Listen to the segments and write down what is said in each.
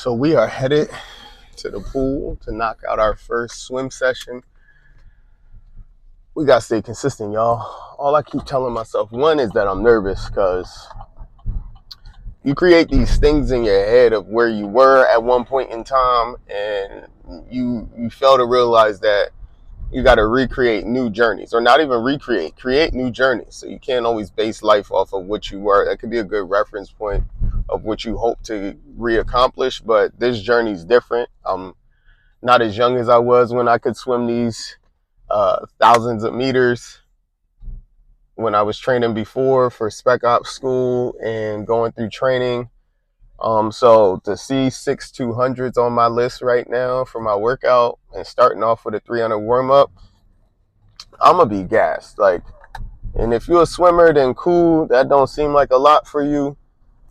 So we are headed to the pool to knock out our first swim session. We got to stay consistent, y'all. All I keep telling myself, one, is that I'm nervous because you create these things in your head of where you were at one point in time, and you fail to realize that you got to recreate new journeys, or not even create new journeys. So you can't always base life off of what you were. That could be a good reference point of what you hope to reaccomplish, but this journey's different. I'm not as young as I was when I could swim these thousands of meters when I was training before for Spec Ops school and going through training. So to see 6 200s on my list right now for my workout and starting off with a 300 warm up, I'm gonna be gassed. And if you're a swimmer, then cool. That don't seem like a lot for you,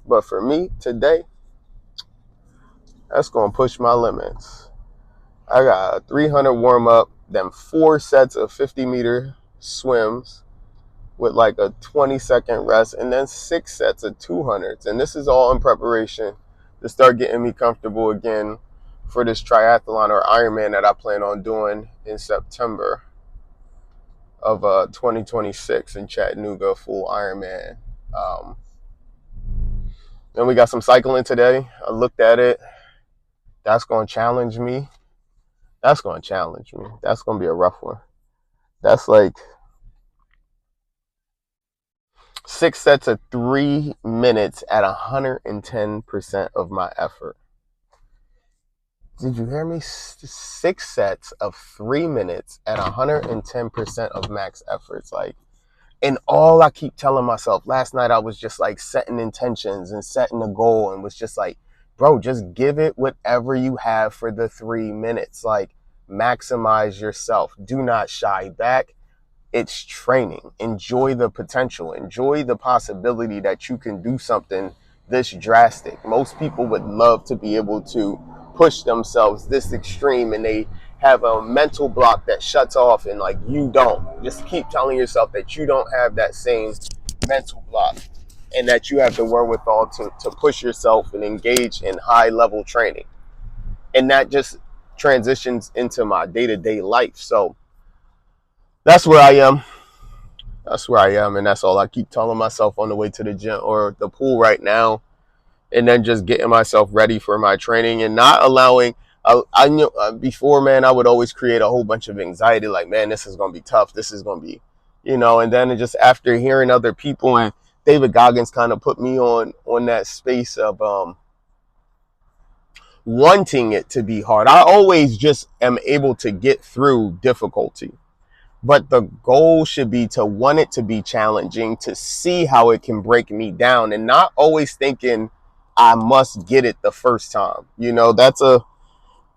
but for me today, that's gonna push my limits. I got a 300 warm up, then 4 sets of 50-meter swims with like a 20-second rest, and then 6 sets of 200s. And this is all in preparation to start getting me comfortable again for this triathlon or Ironman that I plan on doing in September of 2026 in Chattanooga, full Ironman. Then we got some cycling today. I looked at it. That's going to challenge me. That's going to be a rough one. That's like 6 sets of 3 minutes at 110% of my effort. Did you hear me? 6 sets of 3 minutes at 110% of max efforts. And all I keep telling myself, last night I was just like setting intentions and setting a goal and was just like, bro, just give it whatever you have for the 3 minutes. Maximize yourself. Do not shy back. It's training. Enjoy the potential. Enjoy the possibility that you can do something this drastic. Most people would love to be able to push themselves this extreme, and they have a mental block that shuts off, and you don't. Just keep telling yourself that you don't have that same mental block and that you have the wherewithal to push yourself and engage in high level training. And that just transitions into my day-to-day life. So that's where I am. And that's all I keep telling myself on the way to the gym or the pool right now. And then just getting myself ready for my training and not allowing. I knew before, man, I would always create a whole bunch of anxiety. Like, man, this is going to be tough. This is going to be, and then just after hearing other people, and David Goggins kind of put me on that space of wanting it to be hard. I always just am able to get through difficulty. But the goal should be to want it to be challenging, to see how it can break me down, and not always thinking I must get it the first time.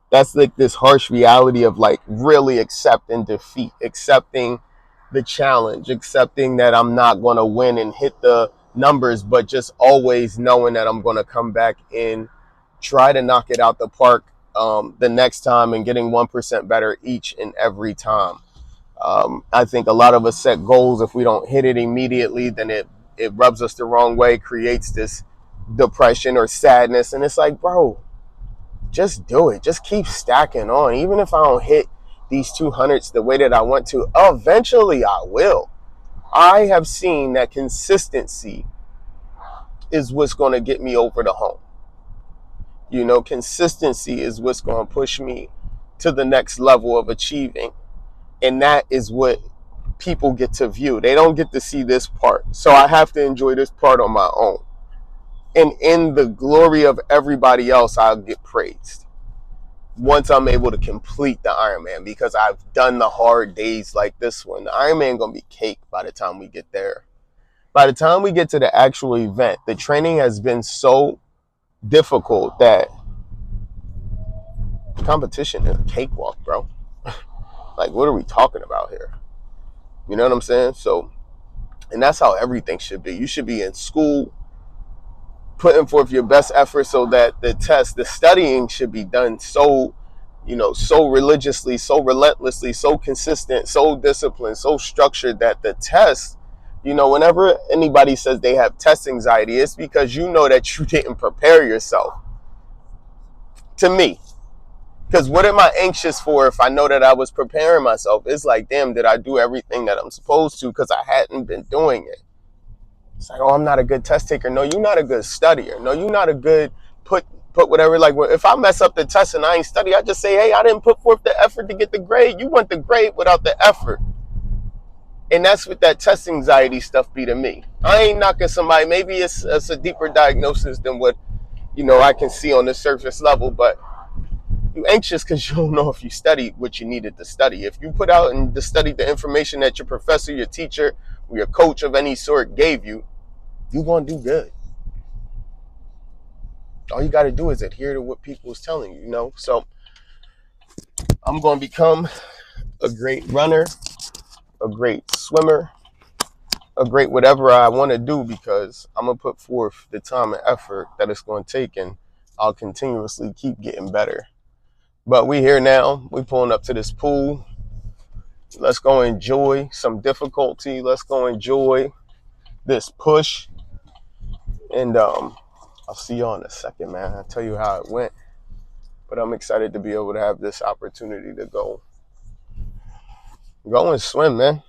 That's like this harsh reality of really accepting defeat, accepting the challenge, accepting that I'm not going to win and hit the numbers, but just always knowing that I'm going to come back in, try to knock it out the park the next time, and getting 1% better each and every time. I think a lot of us set goals. If we don't hit it immediately, then it rubs us the wrong way, creates this depression or sadness. And it's like, bro, just do it. Just keep stacking on. Even if I don't hit these 200s the way that I want to, eventually I will. I have seen that consistency is what's going to get me over the hump. Consistency is what's going to push me to the next level of achieving. And that is what people get to view. They don't get to see this part. So I have to enjoy this part on my own. And in the glory of everybody else, I'll get praised once I'm able to complete the Ironman, because I've done the hard days like this one. The Ironman going to be cake by the time we get there. By the time we get to the actual event, the training has been so difficult that competition is a cakewalk, bro. What are we talking about here? You know what I'm saying? So, and that's how everything should be. You should be in school, putting forth your best effort, so that the studying should be done so religiously, so relentlessly, so consistent, so disciplined, so structured that the test, whenever anybody says they have test anxiety, it's because that you didn't prepare yourself. to me. Because what am I anxious for if I know that I was preparing myself? It's like, damn, did I do everything that I'm supposed to? Because I hadn't been doing it. It's like, oh, I'm not a good test taker. No, you're not a good studier. No, you're not a good put whatever. Like, if I mess up the test and I ain't study, I just say, hey, I didn't put forth the effort to get the grade. You want the grade without the effort. And that's what that test anxiety stuff be to me. I ain't knocking somebody. Maybe it's a deeper diagnosis than what, I can see on the surface level, but you anxious because you don't know if you studied what you needed to study. If you put out and studied the information that your professor, your teacher, or your coach of any sort gave you, you're going to do good. All you got to do is adhere to what people is telling you, So I'm going to become a great runner, a great swimmer, a great whatever I want to do, because I'm going to put forth the time and effort that it's going to take, and I'll continuously keep getting better. But we here now. We pulling up to this pool. Let's go enjoy some difficulty. Let's go enjoy this push. And I'll see y'all in a second, man. I'll tell you how it went. But I'm excited to be able to have this opportunity to go and swim, man.